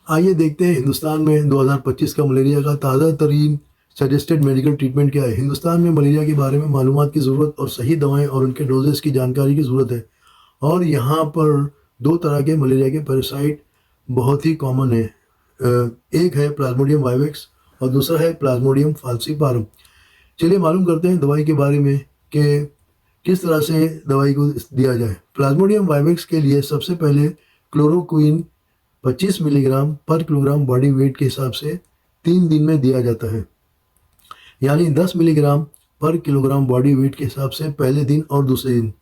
आइए देखते हैं हिंदुस्तान में 2025 का मलेरिया का ताज़ा तरीन सजेस्टेड मेडिकल ट्रीटमेंट क्या है। हिंदुस्तान में मलेरिया के बारे में मालूमात की ज़रूरत और सही दवाएं और उनके डोजेस की जानकारी की ज़रूरत है। और यहाँ पर दो तरह के मलेरिया के पैरासाइट बहुत ही कॉमन है। एक है प्लाज्मोडियम वाइवेक्स और दूसरा है प्लाज्मोडियम फाल्सीपारम। चलिए मालूम करते हैं दवाई के बारे में कि किस तरह से दवाई को दिया जाए। प्लाज्मोडियम वाइवेक्स के लिए सबसे पहले क्लोरोक्विन 25 मिलीग्राम पर किलोग्राम बॉडी वेट के हिसाब से 3 दिन में दिया जाता है, यानी 10 मिलीग्राम पर किलोग्राम बॉडी वेट के हिसाब से पहले दिन और दूसरे दिन।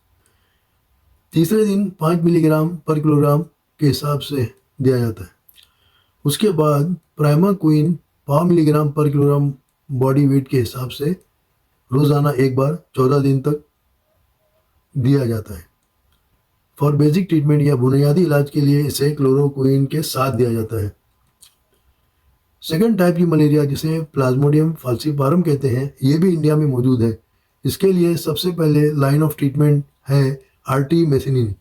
तीसरे दिन 5 मिलीग्राम पर किलोग्राम के हिसाब से दिया जाता है। उसके बाद प्राइमाक्विन 5 मिलीग्राम पर किलोग्राम बॉडी वेट के हिसाब से रोज़ाना एक बार 14 दिन तक दिया जाता है। फॉर बेसिक ट्रीटमेंट या बुनियादी इलाज के लिए इसे क्लोरोक्विन के साथ दिया जाता है। सेकंड टाइप की मलेरिया जिसे प्लाज्मोडियम फाल्सीपारम कहते हैं, ये भी इंडिया में मौजूद है। इसके लिए सबसे पहले लाइन ऑफ ट्रीटमेंट है आर्टीमेसिनिन।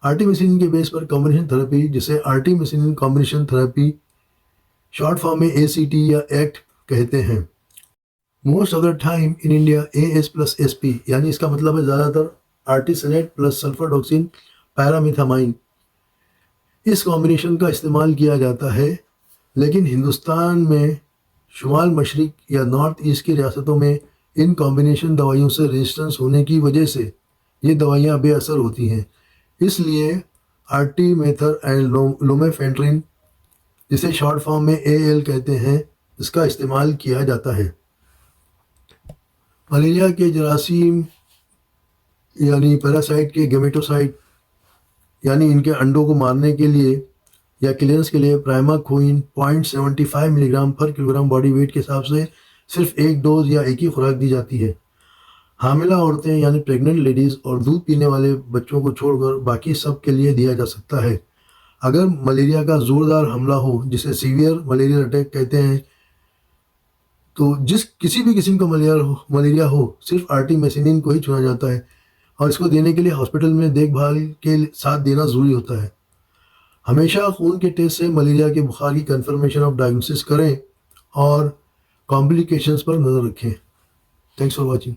आर्टीमेसिनिन के बेस पर कॉम्बिनेशन थेरेपी, जिसे आर्टीमेसिनिन कॉम्बिनेशन थेरेपी शॉर्ट फॉर्म में ACT या एक्ट कहते हैं। Most of the time in India AS plus SP, यानी इसका मतलब है ज़्यादातर आर्टिसनेट प्लस सल्फाडॉक्सिन पैरामिथामाइन, इस कॉम्बिनेशन का इस्तेमाल किया जाता है। लेकिन हिंदुस्तान में शुमाल मशरिक या नॉर्थ ईस्ट की रियासतों में इन कॉम्बिनेशन दवाइयों से रेजिस्टेंस होने की वजह से ये दवाइयाँ बेअसर होती हैं। इसलिए आर्टीमेथर एंड लोमेफेंट्रिन, जिसे शॉर्ट फॉर्म में AL कहते हैं, इसका इस्तेमाल किया जाता है। मलेरिया के जरासीम यानी पैरासाइट के गेमेटोसाइट, यानी इनके अंडों को मारने के लिए या क्लियरेंस के लिए प्राइमाक्विन 0.75 मिलीग्राम पर किलोग्राम बॉडी वेट के हिसाब से सिर्फ एक डोज या एक ही खुराक दी जाती है। हामिला औरतें यानी प्रेग्नेंट लेडीज़ और दूध पीने वाले बच्चों को छोड़कर बाकी सब के लिए दिया जा सकता है। अगर मलेरिया का ज़ोरदार हमला हो, जिसे सीवियर मलेरियल अटैक कहते हैं, तो किसी भी किस्म का मलेरिया हो, सिर्फ आर्टीमेसिनिन को ही चुना जाता है और इसको देने के लिए हॉस्पिटल में देखभाल के साथ देना ज़रूरी होता है। हमेशा खून के टेस्ट से मलेरिया के बुखार की कंफर्मेशन ऑफ डायग्नोसिस करें और कॉम्प्लिकेशंस पर नज़र रखें। Thanks for watching.